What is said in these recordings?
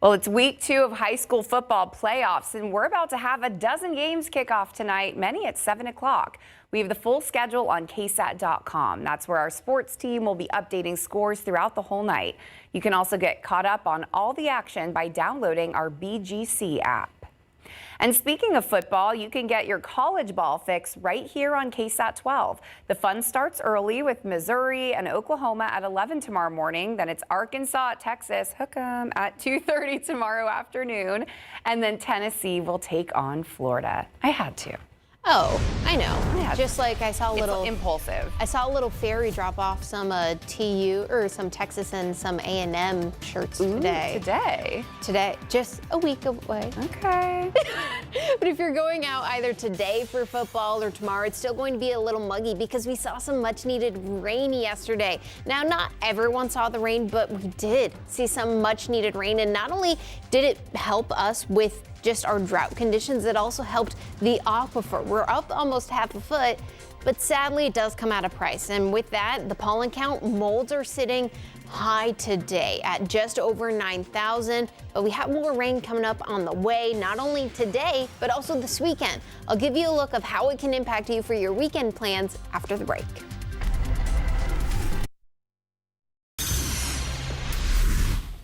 Well, it's week 2 of high school football playoffs, and we're about to have a dozen games kick off tonight, many at 7 o'clock. We have the full schedule on KSAT.com. That's where our sports team will be updating scores throughout the whole night. You can also get caught up on all the action by downloading our BGC app. And speaking of football, you can get your college ball fix right here on KSAT 12. The fun starts early with Missouri and Oklahoma at 11 tomorrow morning. Then it's Arkansas, Texas, hook 'em, at 2:30 tomorrow afternoon. And then Tennessee will take on Florida. I had to. Oh, I know. Just like I saw a little It's impulsive. I saw a little ferry drop off some TU or some Texas and some A&M shirts today. Today, just a week away. Okay. But if you're going out either today for football or tomorrow, it's still going to be a little muggy because we saw some much needed rain yesterday. Now, not everyone saw the rain, but we did see some much needed rain. And not only did it help us with just our drought conditions, it also helped the aquifer. We're up almost half a foot, but sadly it does come at a price. And with that, the pollen count, molds are sitting high today at just over 9,000. But we have more rain coming up on the way, not only today, but also this weekend. I'll give you a look of how it can impact you for your weekend plans after the break.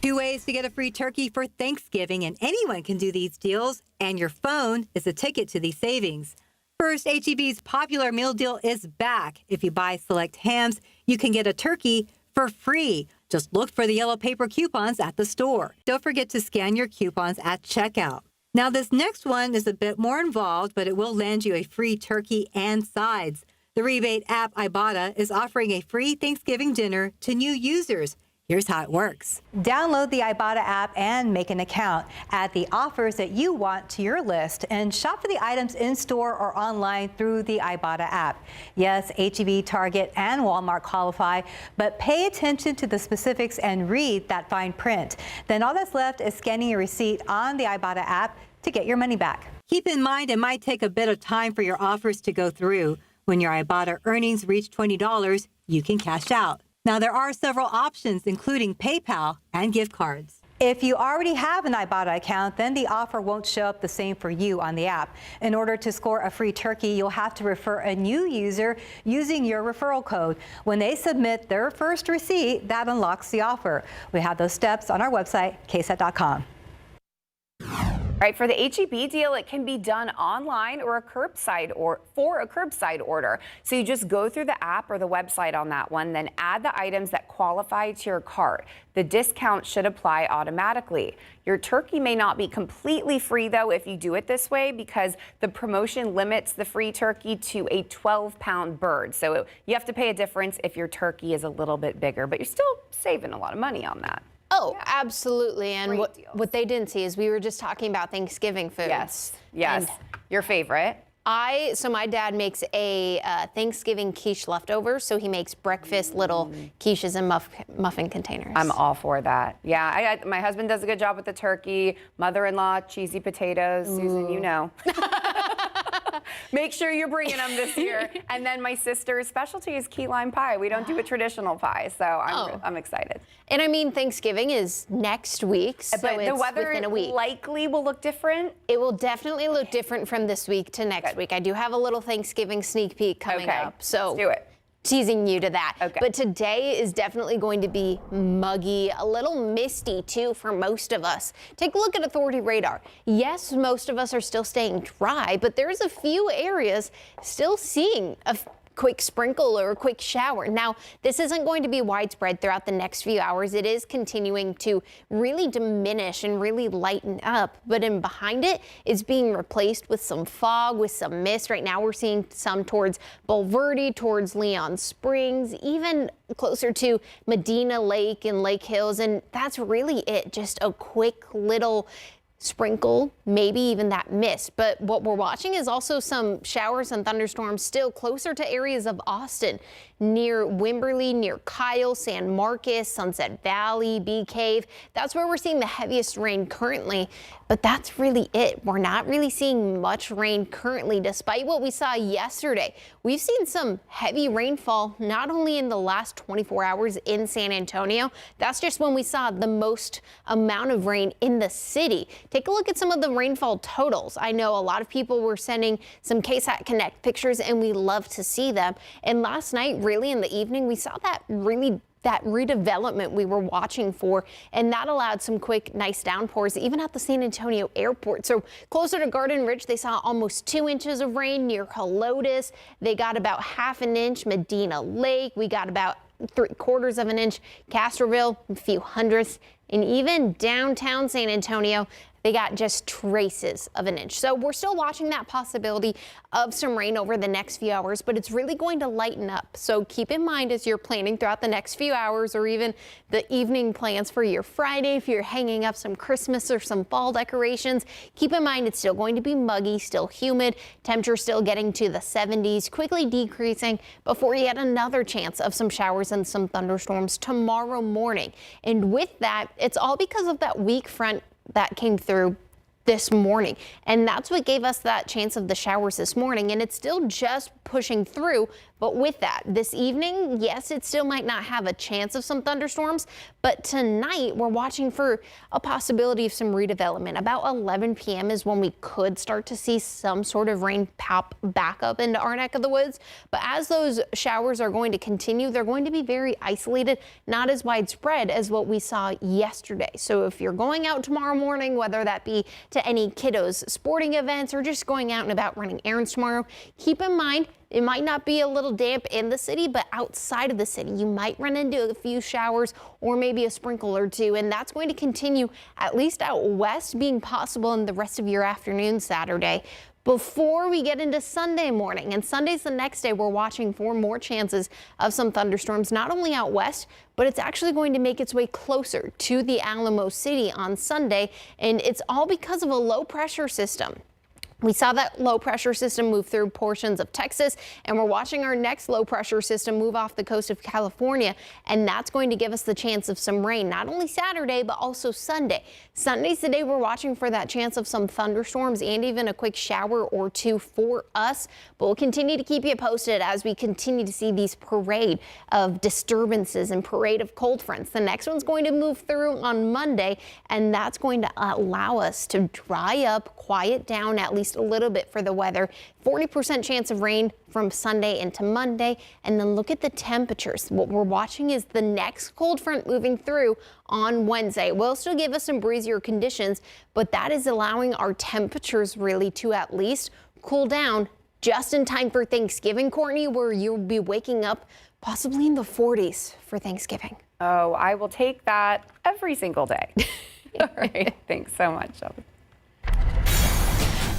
Two ways to get a free turkey for Thanksgiving, and anyone can do these deals, and your phone is a ticket to these savings. First, H-E-B's popular meal deal is back. If you buy select hams, you can get a turkey for free. Just look for the yellow paper coupons at the store. Don't forget to scan your coupons at checkout. Now, this next one is a bit more involved, but it will land you a free turkey and sides. The rebate app Ibotta is offering a free Thanksgiving dinner to new users. Here's how it works. Download the Ibotta app and make an account. Add the offers that you want to your list and shop for the items in store or online through the Ibotta app. Yes, H-E-B, Target, and Walmart qualify, but pay attention to the specifics and read that fine print. Then all that's left is scanning your receipt on the Ibotta app to get your money back. Keep in mind it might take a bit of time for your offers to go through. When your Ibotta earnings reach $20, you can cash out. Now, there are several options, including PayPal and gift cards. If you already have an Ibotta account, then the offer won't show up the same for you on the app. In order to score a free turkey, you'll have to refer a new user using your referral code. When they submit their first receipt, that unlocks the offer. We have those steps on our website, KSAT.com. Right, for the H-E-B deal, it can be done online or a curbside order. So you just go through the app or the website on that one, then add the items that qualify to your cart. The discount should apply automatically. Your turkey may not be completely free, though, if you do it this way, because the promotion limits the free turkey to a 12-pound bird. So you have to pay a difference if your turkey is a little bit bigger, but you're still saving a lot of money on that. Oh, yeah. Absolutely. And what they didn't see is we were just talking about Thanksgiving foods. Yes. Your favorite. So my dad makes a Thanksgiving quiche leftover, so he makes breakfast little quiches in muffin containers. I'm all for that. Yeah, my husband does a good job with the turkey. Mother-in-law, cheesy potatoes. Ooh. Susan, you know. Make sure you're bringing them this year. And then my sister's specialty is key lime pie. We don't do a traditional pie, so I'm excited. And I mean, Thanksgiving is next week, so but it's the weather within a week. Likely will look different. It will definitely look different from this week to next week. I do have a little Thanksgiving sneak peek coming up, so let's do it. Teasing you to that. Okay. But today is definitely going to be muggy, a little misty too for most of us. Take a look at Authority radar. Yes, most of us are still staying dry, but there's a few areas still seeing a quick sprinkle or a quick shower. Now, this isn't going to be widespread throughout the next few hours. It is continuing to really diminish and really lighten up, but in behind it is being replaced with some fog, with some mist. Right now, we're seeing some towards Bulverde, towards Leon Springs, even closer to Medina Lake and Lake Hills, and that's really it. Just a quick little sprinkle, maybe even that mist. But what we're watching is also some showers and thunderstorms still closer to areas of Austin. near Wimberley, near Kyle, San Marcos, Sunset Valley, Bee Cave. That's where we're seeing the heaviest rain currently, but that's really it. We're not really seeing much rain currently, despite what we saw yesterday. We've seen some heavy rainfall, not only in the last 24 hours in San Antonio. That's just when we saw the most amount of rain in the city. Take a look at some of the rainfall totals. I know a lot of people were sending some KSAT Connect pictures, and we love to see them. And last night, really in the evening, we saw that redevelopment we were watching for, and that allowed some quick, nice downpours, even at the San Antonio airport. So closer to Garden Ridge, they saw almost 2 inches of rain. Near Helotes, they got about ½ an inch. Medina Lake, we got about 3/4 of an inch. Castroville, a few hundredths. And even downtown San Antonio, they got just traces of an inch. So we're still watching that possibility of some rain over the next few hours, but it's really going to lighten up. So keep in mind as you're planning throughout the next few hours, or even the evening plans for your Friday, if you're hanging up some Christmas or some fall decorations, keep in mind it's still going to be muggy, still humid, temperature still getting to the 70s, quickly decreasing before yet another chance of some showers and some thunderstorms tomorrow morning. And with that, it's all because of that weak front that came through this morning, and that's what gave us that chance of the showers this morning, and it's still just pushing through. But with that, this evening, yes, it still might not have a chance of some thunderstorms, but tonight we're watching for a possibility of some redevelopment. About 11 p.m. is when we could start to see some sort of rain pop back up into our neck of the woods. But as those showers are going to continue, they're going to be very isolated, not as widespread as what we saw yesterday. So if you're going out tomorrow morning, whether that be to any kiddos' sporting events or just going out and about running errands tomorrow, keep in mind it might not be a little damp in the city, but outside of the city, you might run into a few showers or maybe a sprinkle or two, and that's going to continue at least out west, being possible in the rest of your afternoon Saturday. Before we get into Sunday morning, and Sunday's the next day, we're watching for more chances of some thunderstorms, not only out west, but it's actually going to make its way closer to the Alamo City on Sunday, and it's all because of a low pressure system. We saw that low pressure system move through portions of Texas, and we're watching our next low pressure system move off the coast of California, and that's going to give us the chance of some rain, not only Saturday, but also Sunday. Sunday's the day we're watching for that chance of some thunderstorms and even a quick shower or two for us, but we'll continue to keep you posted as we continue to see these parade of disturbances and parade of cold fronts. The next one's going to move through on Monday, and that's going to allow us to dry up, quiet down at least a little bit for the weather. 40% chance of rain from Sunday into Monday. And then look at the temperatures. What we're watching is the next cold front moving through on Wednesday. Will still give us some breezier conditions, but that is allowing our temperatures really to at least cool down just in time for Thanksgiving, Courtney, where you'll be waking up possibly in the 40s for Thanksgiving. Oh, I will take that every single day. All right. Thanks so much, Shelby.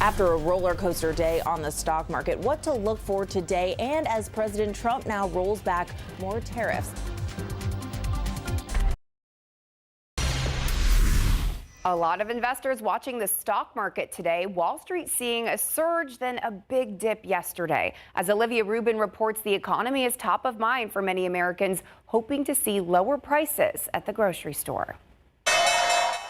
After a roller coaster day on the stock market, what to look for today, and as President Trump now rolls back more tariffs. A lot of investors watching the stock market today. Wall Street seeing a surge, then a big dip yesterday. As Olivia Rubin reports, the economy is top of mind for many Americans, hoping to see lower prices at the grocery store.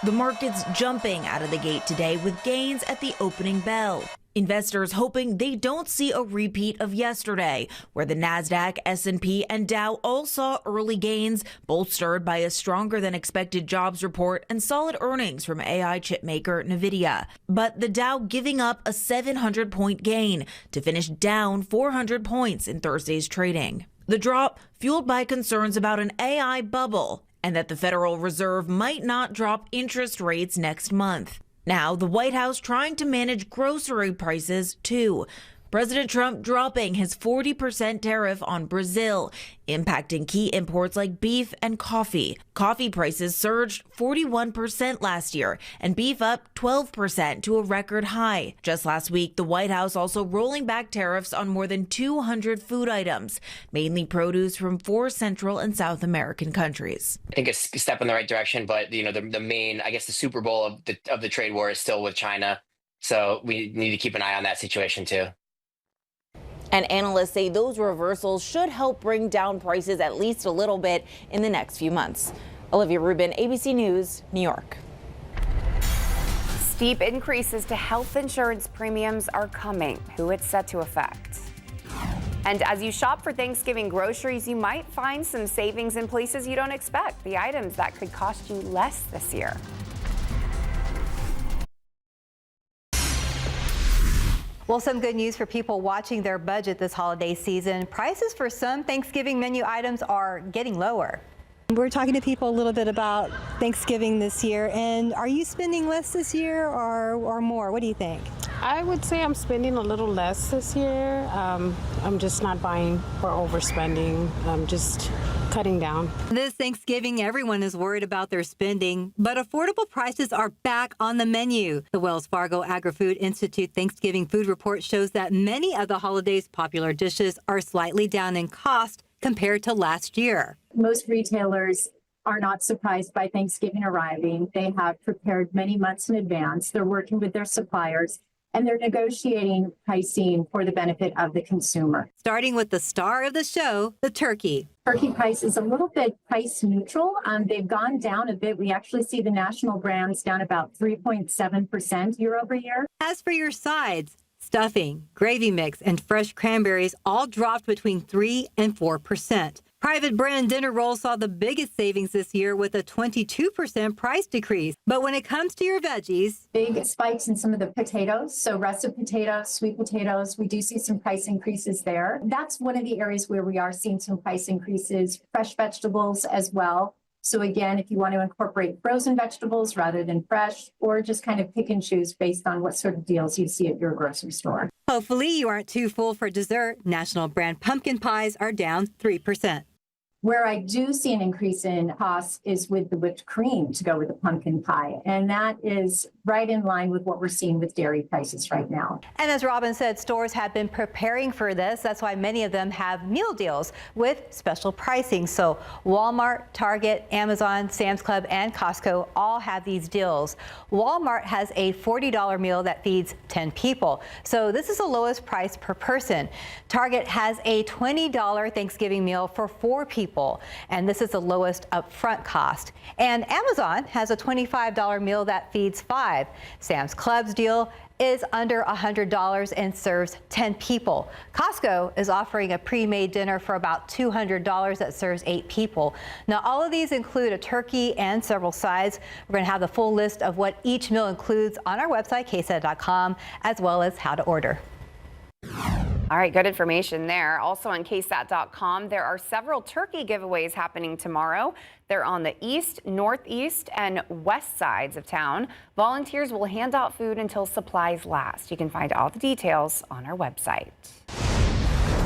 The market's jumping out of the gate today with gains at the opening bell. Investors hoping they don't see a repeat of yesterday, where the Nasdaq, S&P, and Dow all saw early gains, bolstered by a stronger than expected jobs report and solid earnings from AI chip maker Nvidia. But the Dow giving up a 700-point gain to finish down 400 points in Thursday's trading. The drop fueled by concerns about an AI bubble and that the Federal Reserve might not drop interest rates next month. Now, the White House trying to manage grocery prices, too. President Trump dropping his 40% tariff on Brazil, impacting key imports like beef and coffee. Coffee prices surged 41% last year, and beef up 12% to a record high. Just last week, the White House also rolling back tariffs on more than 200 food items, mainly produce from 4 Central and South American countries. I think it's a step in the right direction, but the main, I guess, the Super Bowl of the trade war is still with China, so we need to keep an eye on that situation too. And analysts say those reversals should help bring down prices at least a little bit in the next few months. Olivia Rubin, ABC News, New York. Steep increases to health insurance premiums are coming. Who it's set to affect. And as you shop for Thanksgiving groceries, you might find some savings in places you don't expect. The items that could cost you less this year. Well, some good news for people watching their budget this holiday season. Prices for some Thanksgiving menu items are getting lower. We're talking to people a little bit about Thanksgiving this year, and are you spending less this year or more? What do you think? I would say I'm spending a little less this year. I'm just not buying or overspending. I'm just cutting down. This Thanksgiving, everyone is worried about their spending, but affordable prices are back on the menu. The Wells Fargo Agri-Food Institute Thanksgiving Food Report shows that many of the holiday's popular dishes are slightly down in cost compared to last year. Most retailers are not surprised by Thanksgiving arriving. They have prepared many months in advance. They're working with their suppliers, and they're negotiating pricing for the benefit of the consumer. Starting with the star of the show, the turkey. Turkey price is a little bit price neutral. They've gone down a bit. We actually see the national brands down about 3.7% year over year. As for your sides, stuffing, gravy mix, and fresh cranberries all dropped between 3 and 4%. Private brand dinner rolls saw the biggest savings this year with a 22% price decrease. But when it comes to your veggies, big spikes in some of the potatoes. So russet potatoes, sweet potatoes, we do see some price increases there. That's one of the areas where we are seeing some price increases. Fresh vegetables as well. So again, if you want to incorporate frozen vegetables rather than fresh, or just kind of pick and choose based on what sort of deals you see at your grocery store. Hopefully you aren't too full for dessert. National brand pumpkin pies are down 3%. Where I do see an increase in costs is with the whipped cream to go with the pumpkin pie. And that is right in line with what we're seeing with dairy prices right now. And as Robin said, stores have been preparing for this. That's why many of them have meal deals with special pricing. So Walmart, Target, Amazon, Sam's Club, and Costco all have these deals. Walmart has a $40 meal that feeds 10 people. So this is the lowest price per person. Target has a $20 Thanksgiving meal for 4 people. And this is the lowest upfront cost. And Amazon has a $25 meal that feeds 5. Sam's Club's deal is under $100 and serves 10 people. Costco is offering a pre-made dinner for about $200 that serves 8 people. Now, all of these include a turkey and several sides. We're going to have the full list of what each meal includes on our website, KSAT.com, as well as how to order. All right, good information there. Also on KSAT.com, there are several turkey giveaways happening tomorrow. They're on the east, northeast, and west sides of town. Volunteers will hand out food until supplies last. You can find all the details on our website.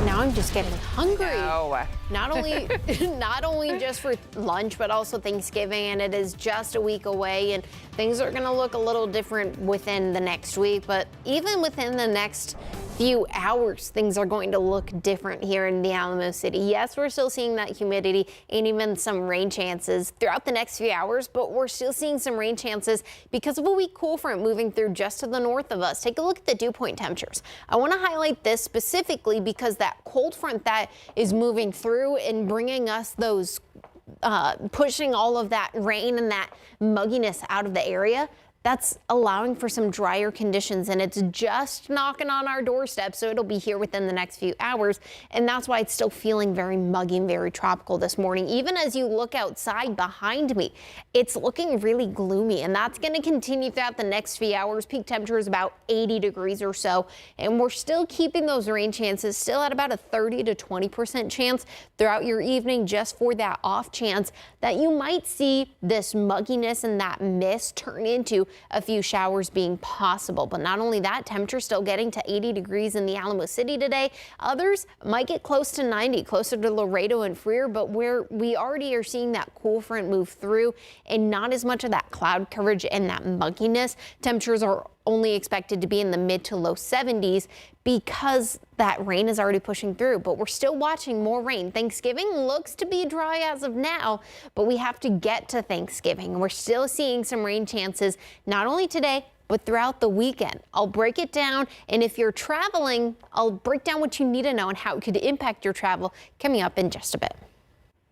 Now I'm just getting hungry. No. Not only just for lunch, but also Thanksgiving, and it is just a week away, and things are going to look a little different within the next week, but even within the next few hours, things are going to look different here in the Alamo City. Yes, we're still seeing that humidity and even some rain chances throughout the next few hours, but we're still seeing some rain chances because of a weak cool front moving through just to the north of us. Take a look at the dew point temperatures. I want to highlight this specifically because that cold front that is moving through and bringing us those pushing all of that rain and that mugginess out of the area, that's allowing for some drier conditions, and it's just knocking on our doorstep, so it'll be here within the next few hours, and that's why it's still feeling very muggy and very tropical this morning. Even as you look outside behind me, it's looking really gloomy, and that's going to continue throughout the next few hours. Peak temperature is about 80 degrees or so, and we're still keeping those rain chances still at about a 30 to 20% chance throughout your evening, just for that off chance that you might see this mugginess and that mist turn into a few showers being possible. But not only that, temperature still getting to 80 degrees in the Alamo City today. Others might get close to 90, closer to Laredo and Freer, but where we already are seeing that cool front move through and not as much of that cloud coverage and that mugginess. Temperatures are only expected to be in the mid to low 70s because that rain is already pushing through, but we're still watching more rain. Thanksgiving looks to be dry as of now, but we have to get to Thanksgiving. We're still seeing some rain chances, not only today, but throughout the weekend. I'll break it down, and if you're traveling, I'll break down what you need to know and how it could impact your travel coming up in just a bit.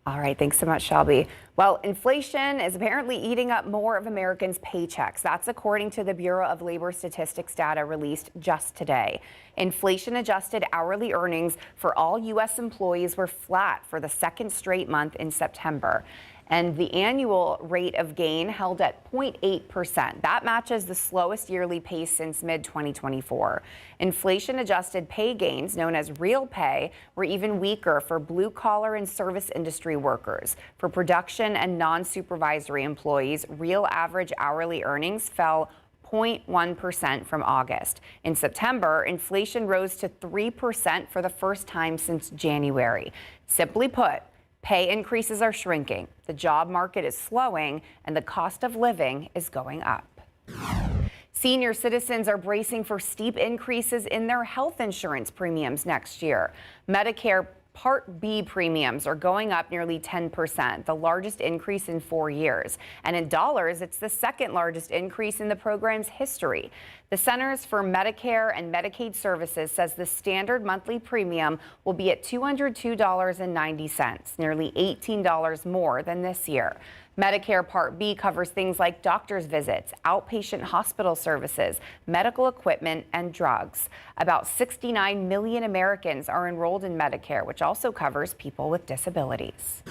All right, thanks so much, Shelby. Well, inflation is apparently eating up more of Americans' paychecks. That's according to the Bureau of Labor Statistics data released just today. Inflation-adjusted hourly earnings for all U.S. employees were flat for the second straight month in September. And the annual rate of gain held at 0.8%. That matches the slowest yearly pace since mid-2024. Inflation-adjusted pay gains, known as real pay, were even weaker for blue-collar and service industry workers. For production and non-supervisory employees, real average hourly earnings fell 0.1% from August. In September, inflation rose to 3% for the first time since January. Simply put, pay increases are shrinking, the job market is slowing, and the cost of living is going up. Senior citizens are bracing for steep increases in their health insurance premiums next year. Medicare Part B premiums are going up nearly 10%, the largest increase in 4 years. And in dollars, it's the second largest increase in the program's history. The Centers for Medicare and Medicaid Services says the standard monthly premium will be at $202.90, nearly $18 more than this year. Medicare Part B covers things like doctor's visits, outpatient hospital services, medical equipment, and drugs. About 69 million Americans are enrolled in Medicare, which also covers people with disabilities.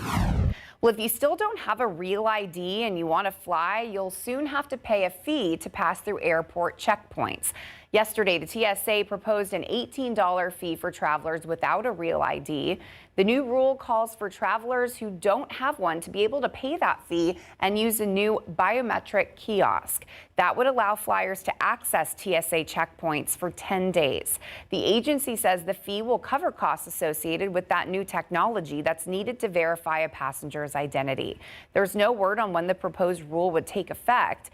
Well, if you still don't have a real ID and you want to fly, you'll soon have to pay a fee to pass through airport checkpoints. Yesterday, the TSA proposed an $18 fee for travelers without a real ID. The new rule calls for travelers who don't have one to be able to pay that fee and use a new biometric kiosk. That would allow flyers to access TSA checkpoints for 10 days. The agency says the fee will cover costs associated with that new technology that's needed to verify a passenger's identity. There's no word on when the proposed rule would take effect.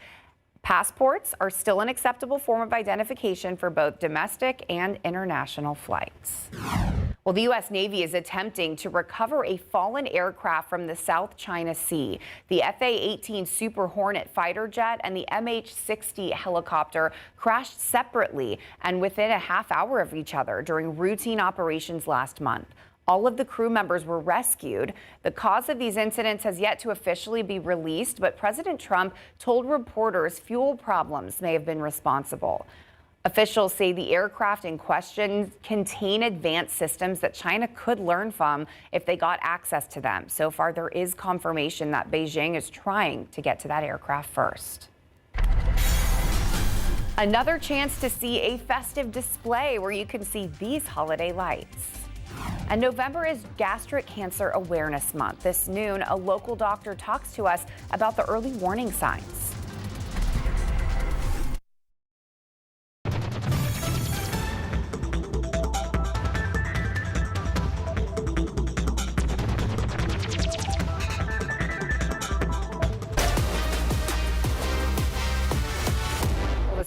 Passports are still an acceptable form of identification for both domestic and international flights. Well, the U.S. Navy is attempting to recover a fallen aircraft from the South China Sea. The FA-18 Super Hornet fighter jet and the MH-60 helicopter crashed separately and within a half hour of each other during routine operations last month. All of the crew members were rescued. The cause of these incidents has yet to officially be released, but President Trump told reporters fuel problems may have been responsible. Officials say the aircraft in question contain advanced systems that China could learn from if they got access to them. So far, there is confirmation that Beijing is trying to get to that aircraft first. Another chance to see a festive display where you can see these holiday lights. And November is Gastric Cancer Awareness Month. This noon, a local doctor talks to us about the early warning signs.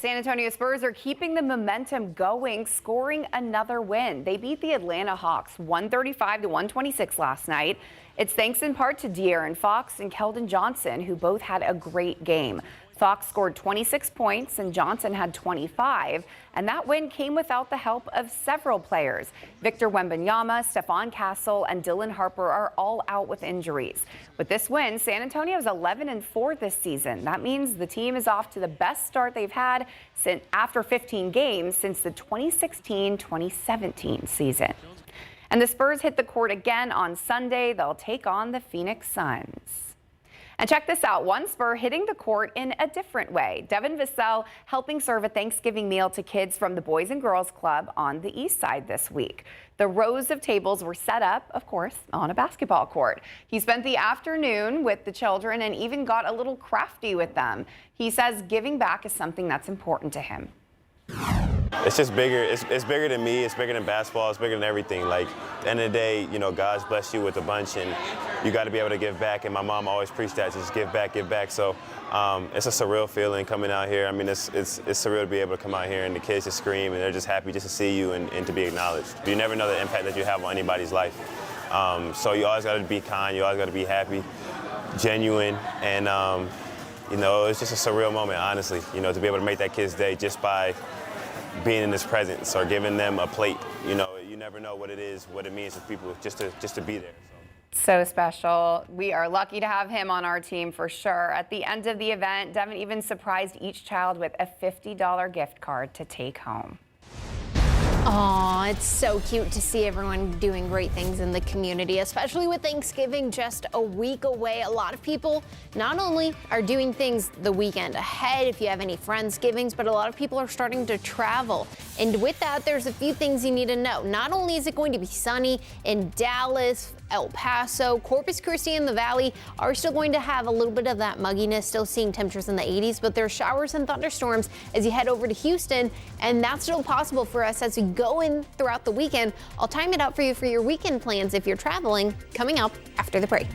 San Antonio Spurs are keeping the momentum going, scoring another win. They beat the Atlanta Hawks 135-126 last night. It's thanks in part to De'Aaron Fox and Keldon Johnson, who both had a great game. Fox scored 26 points and Johnson had 25, and that win came without the help of several players. Victor Wembanyama, Stephon Castle, and Dylan Harper are all out with injuries. With this win, San Antonio is 11-4 this season. That means the team is off to the best start they've had after 15 games since the 2016-2017 season. And the Spurs hit the court again on Sunday. They'll take on the Phoenix Suns. And check this out, one Spur hitting the court in a different way. Devin Vassell helping serve a Thanksgiving meal to kids from the Boys and Girls Club on the East Side this week. The rows of tables were set up, of course, on a basketball court. He spent the afternoon with the children and even got a little crafty with them. He says giving back is something that's important to him. It's just bigger. It's bigger than me. It's bigger than basketball. It's bigger than everything. Like, at the end of the day, you know, God's blessed you with a bunch, and you got to be able to give back. And my mom always preached that, just give back, give back. So it's a surreal feeling coming out here. I mean, it's surreal to be able to come out here and the kids just scream, and they're just happy just to see you and to be acknowledged. You never know the impact that you have on anybody's life. So you always got to be kind. You always got to be happy, genuine, and You know, it's just a surreal moment, honestly, you know, to be able to make that kid's day just by being in his presence or giving them a plate. You know, you never know what it is, what it means to people just to be there. So special. We are lucky to have him on our team for sure. At the end of the event, Devin even surprised each child with a $50 gift card to take home. Aw, it's so cute to see everyone doing great things in the community, especially with Thanksgiving just a week away. A lot of people not only are doing things the weekend ahead, if you have any Friendsgivings, but a lot of people are starting to travel. And with that, there's a few things you need to know. Not only is it going to be sunny in Dallas, El Paso, Corpus Christi, and the Valley are still going to have a little bit of that mugginess, still seeing temperatures in the 80s, but there are showers and thunderstorms as you head over to Houston, and that's still possible for us as we go in throughout the weekend. I'll time it out for you for your weekend plans if you're traveling, coming up after the break.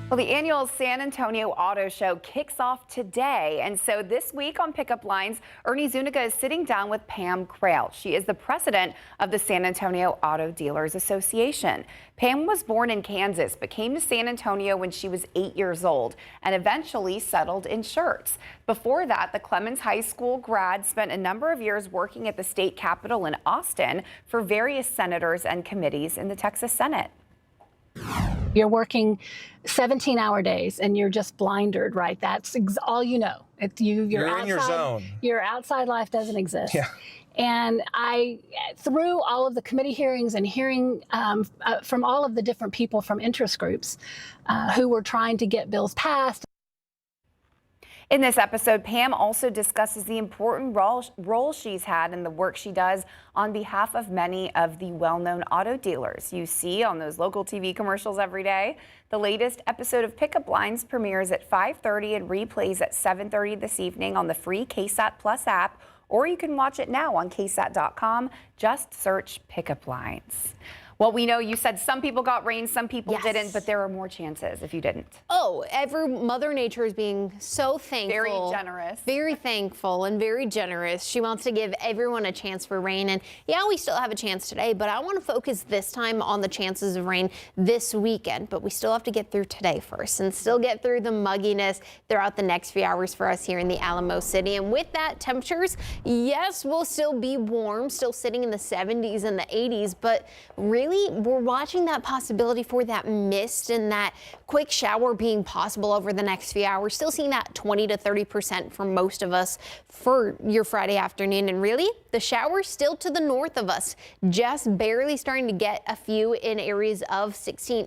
Well, the annual San Antonio Auto Show kicks off today. And so this week on Pickup Lines, Ernie Zuniga is sitting down with Pam Crail. She is the president of the San Antonio Auto Dealers Association. Pam was born in Kansas, but came to San Antonio when she was 8 years old and eventually settled in Schertz. Before that, the Clemens High School grad spent a number of years working at the state capitol in Austin for various senators and committees in the Texas Senate. You're working 17-hour days and you're just blindered, right? That's all you know. You're outside, in your zone. Your outside life doesn't exist. Yeah. And through all of the committee hearings and hearing from all of the different people from interest groups who were trying to get bills passed. In this episode, Pam also discusses the important role she's had in the work she does on behalf of many of the well-known auto dealers you see on those local TV commercials every day. The latest episode of Pickup Lines premieres at 5:30 and replays at 7:30 this evening on the free KSAT Plus app, or you can watch it now on KSAT.com. Just search Pickup Lines. Well, we know you said some people got rain, some people didn't, but there are more chances if you didn't. Oh, Mother Nature is being so thankful. Very generous. Very thankful and very generous. She wants to give everyone a chance for rain. And yeah, we still have a chance today, but I want to focus this time on the chances of rain this weekend. But we still have to get through today first and still get through the mugginess throughout the next few hours for us here in the Alamo City. And with that, temperatures, yes, will still be warm, still sitting in the 70s and the 80s, but really, we're watching that possibility for that mist and that quick shower being possible over the next few hours. Still seeing that 20 to 30% for most of us for your Friday afternoon. And really, the showers still to the north of us, just barely starting to get a few in areas of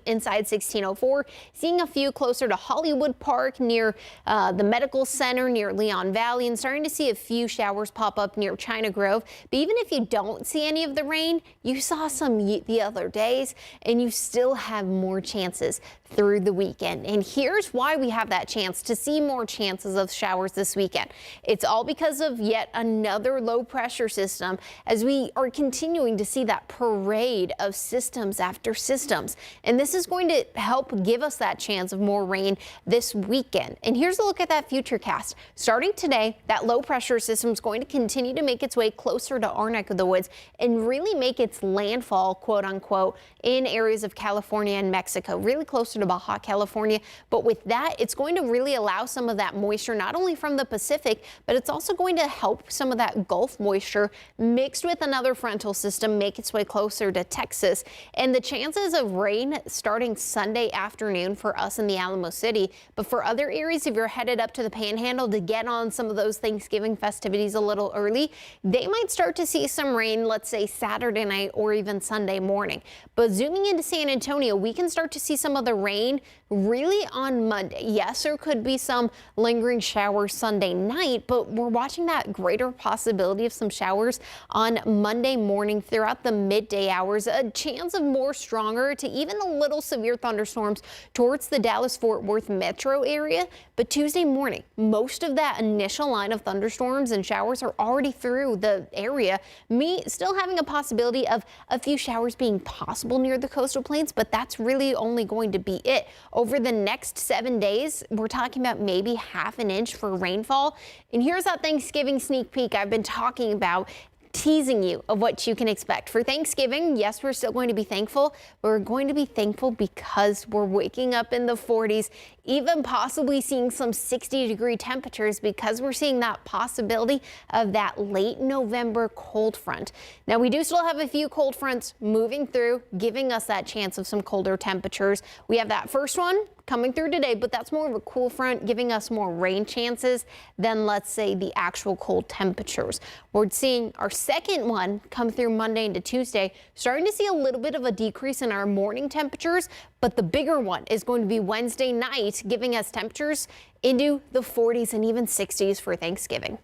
inside 1604. Seeing a few closer to Hollywood Park, near the medical center, near Leon Valley, and starting to see a few showers pop up near China Grove. But even if you don't see any of the rain, you saw some the other days, and you still have more chances through the weekend. And here's why we have that chance to see more chances of showers this weekend. It's all because of yet another low pressure system as we are continuing to see that parade of systems after systems. And this is going to help give us that chance of more rain this weekend. And here's a look at that futurecast. Starting today, that low pressure system is going to continue to make its way closer to our neck of the woods and really make its landfall, quote unquote, in areas of California and Mexico, really closer to Baja California. But with that, it's going to really allow some of that moisture, not only from the Pacific, but it's also going to help some of that Gulf moisture mixed with another frontal system make its way closer to Texas. And the chances of rain starting Sunday afternoon for us in the Alamo City. But for other areas, if you're headed up to the Panhandle to get on some of those Thanksgiving festivities a little early, they might start to see some rain, let's say Saturday night or even Sunday morning. But zooming into San Antonio, we can start to see some of the rain really on Monday. Yes, there could be some lingering showers Sunday night, but we're watching that greater possibility of some showers on Monday morning throughout the midday hours. A chance of more stronger to even a little severe thunderstorms towards the Dallas-Fort Worth metro area. But Tuesday morning, most of that initial line of thunderstorms and showers are already through the area. Me still having a possibility of a few showers being possible near the coastal plains, but that's really only going to be it. Over the next 7 days, we're talking about maybe half an inch for rainfall. And here's that Thanksgiving sneak peek I've been talking about, teasing you of what you can expect for Thanksgiving. Yes, we're still going to be thankful. We're going to be thankful because we're waking up in the 40s, even possibly seeing some 60-degree temperatures because we're seeing that possibility of that late November cold front. Now, we do still have a few cold fronts moving through, giving us that chance of some colder temperatures. We have that first one coming through today, but that's more of a cool front giving us more rain chances than, let's say, the actual cold temperatures. We're seeing our second one come through Monday into Tuesday, starting to see a little bit of a decrease in our morning temperatures, but the bigger one is going to be Wednesday night, giving us temperatures into the 40s and even 60s for Thanksgiving.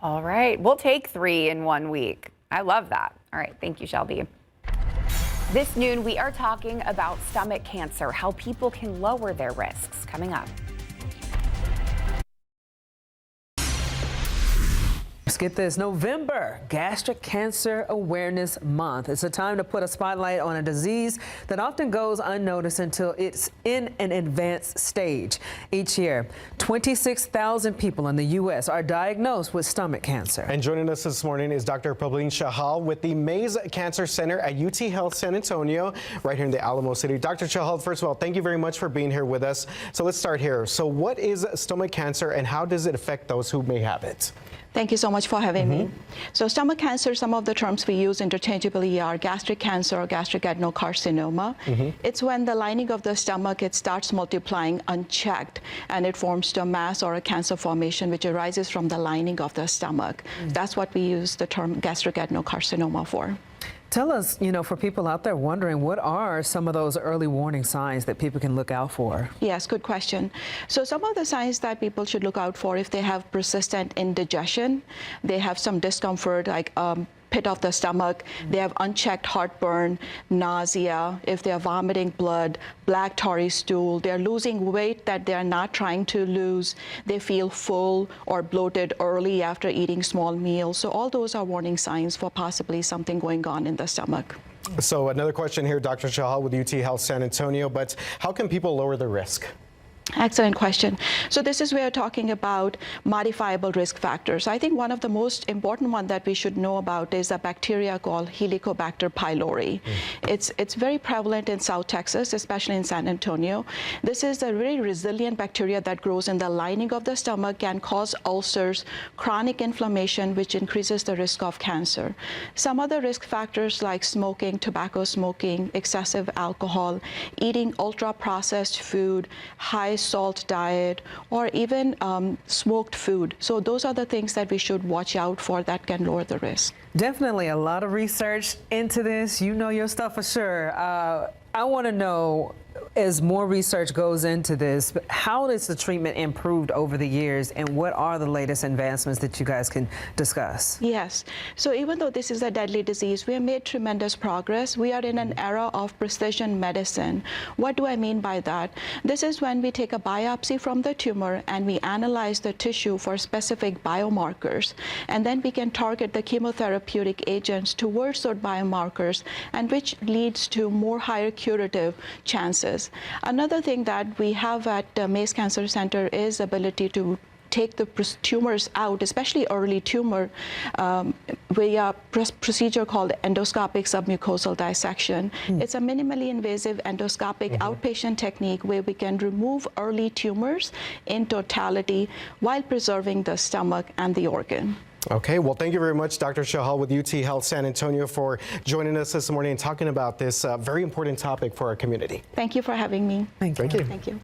All right, we'll take 3 in 1 week. I love that. All right, thank you, Shelby. This noon, we are talking about stomach cancer, how people can lower their risks. Coming up. Let's get this. November, Gastric Cancer Awareness Month. It's a time to put a spotlight on a disease that often goes unnoticed until it's in an advanced stage. Each year, 26,000 people in the U.S. are diagnosed with stomach cancer. And joining us this morning is Dr. Pavleen Chahal with the Mays Cancer Center at UT Health San Antonio, right here in the Alamo City. Dr. Chahal, first of all, thank you very much for being here with us. So let's start here. So what is stomach cancer and how does it affect those who may have it? Thank you so much for having me. So stomach cancer, some of the terms we use interchangeably are gastric cancer or gastric adenocarcinoma. It's when the lining of the stomach, it starts multiplying unchecked and it forms to a mass or a cancer formation which arises from the lining of the stomach. That's what we use the term gastric adenocarcinoma for. Tell us, for people out there wondering, what are some of those early warning signs that people can look out for? Yes, good question. So some of the signs that people should look out for, if they have persistent indigestion, they have some discomfort like pit of the stomach, they have unchecked heartburn, nausea, if they're vomiting blood, black tarry stool, they're losing weight that they're not trying to lose, they feel full or bloated early after eating small meals. So all those are warning signs for possibly something going on in the stomach. So another question here, Dr. Chahal with UT Health San Antonio, but how can people lower the risk? Excellent question. So this is where we're talking about modifiable risk factors. I think one of the most important one that we should know about is a bacteria called Helicobacter pylori. It's very prevalent in South Texas, especially in San Antonio. This is a very resilient bacteria that grows in the lining of the stomach and cause ulcers, chronic inflammation, which increases the risk of cancer. Some other risk factors like smoking, tobacco smoking, excessive alcohol, eating ultra-processed food, high salt diet, or even smoked food. So those are the things that we should watch out for that can lower the risk. Definitely a lot of research into this. You know your stuff for sure. I want to know, as more research goes into this, how has the treatment improved over the years, and what are the latest advancements that you guys can discuss? Yes. So even though this is a deadly disease, we have made tremendous progress. We are in an era of precision medicine. What do I mean by that? This is when we take a biopsy from the tumor and we analyze the tissue for specific biomarkers, and then we can target the chemotherapeutic agents towards those biomarkers, and which leads to more higher curative chances. Another thing that we have at Mace Cancer Center is ability to take the tumors out, especially early tumor, via procedure called endoscopic submucosal dissection. It's a minimally invasive endoscopic outpatient technique where we can remove early tumors in totality while preserving the stomach and the organ. Okay, well, thank you very much, Dr. Shahal with UT Health San Antonio, for joining us this morning and talking about this very important topic for our community. Thank you for having me. Thank you. Thank you.